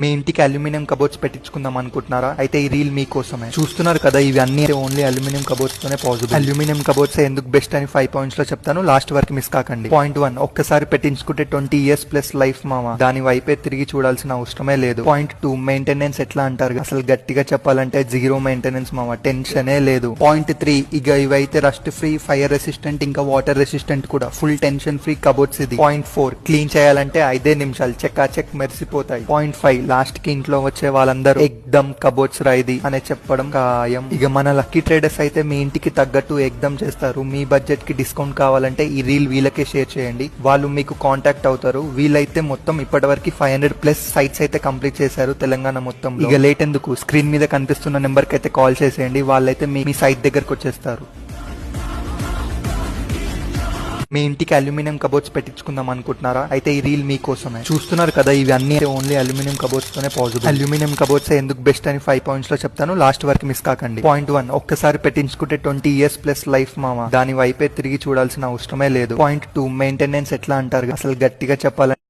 మీ ఇంటికి aluminium cupboards పెట్టించుకుందాం అనుకుంటున్నారా? అయితే ఈ రీల్ మీకోసమే. చూస్తున్నారు కదా, ఇవి అన్ని ఓన్లీ అల్యూమినియం కబోర్డ్స్ తోనే పాసిబుల్. అల్యూమినియం కబోర్డ్స్ ఎందుకు బెస్ట్ అని 5 పాయింట్స్ లో చెప్తాను, లాస్ట్ వరకు మిస్ కాకండి. పాయింట్ 1, ఒక్కసారి పెట్టించుకుంటే 20 years ప్లస్ లైఫ్ మామ, దాని వైపే తిరిగి చూడాల్సిన అవసరమే లేదు. పాయింట్ 2, మెయింటెనెన్స్ ఎట్లా అంటారు, అసలు గట్టిగా చెప్పాలంటే జీరో మెయింటెనెన్స్ మామ, టెన్షనే లేదు. పాయింట్ 3, ఇక ఇవైతే రస్ట్ ఫ్రీ, ఫైర్ రెసిస్టెంట్, ఇంకా వాటర్ రెసిస్టెంట్ కూడా, ఫుల్ టెన్షన్ ఫ్రీ కబోర్డ్స్ ఇది. పాయింట్ 4, క్లీన్ చేయాలంటే 5 నిమిషాలు, చెక్ మెరిసిపోతాయి. పాయింట్ 5, లాస్ట్ కి ఇంట్లో వచ్చే వాళ్ళందరూ ఎక్దమ్ కబోర్డ్స్ రాయిది అనే చెప్పడం ఖాయం. ఇక మన లక్కీ ట్రేడర్స్ అయితే మీ ఇంటికి తగ్గట్టు ఎక్దమ్ చేస్తారు. మీ బడ్జెట్ కి డిస్కౌంట్ కావాలంటే ఈ రీల్ వీళ్ళకే షేర్ చేయండి, వాళ్ళు మీకు కాంటాక్ట్ అవుతారు. వీళ్ళైతే మొత్తం ఇప్పటివరకు 500+ సైట్స్ అయితే కంప్లీట్ చేశారు తెలంగాణ మొత్తం. ఇక లేట్ ఎందుకు, స్క్రీన్ మీద కనిపిస్తున్న నెంబర్ కి అయితే కాల్ చేసేయండి, వాళ్ళైతే మీ సైట్ దగ్గరకు వచ్చేస్తారు. మీ ఇంటికి అల్యూమినియం కబోర్డ్స్ పెట్టించుకుందాం అనుకుంటున్నారా? అయితే ఈ రీల్ మీకోసమే. చూస్తున్నారు కదా, ఇవి అన్ని ఓన్లీ అల్యూమినియం కబోర్డ్స్ తోనే పాసిబుల్. అల్యూమినియం కబోర్డ్స్ ఎందుకు బెస్ట్ అని 5 పాయింట్స్ లో చెప్తాను, లాస్ట్ వరకు మిస్ కాకండి. పాయింట్ 1, ఒక్కసారి పెట్టించుకుంటే 20 years ప్లస్ లైఫ్ మామ, దాని వైపే తిరిగి చూడాల్సిన అవసరమే లేదు. పాయింట్ 2, మెయింటెనెన్స్ ఎట్లా అంటారు, అసలు గట్టిగా చెప్పాలంటే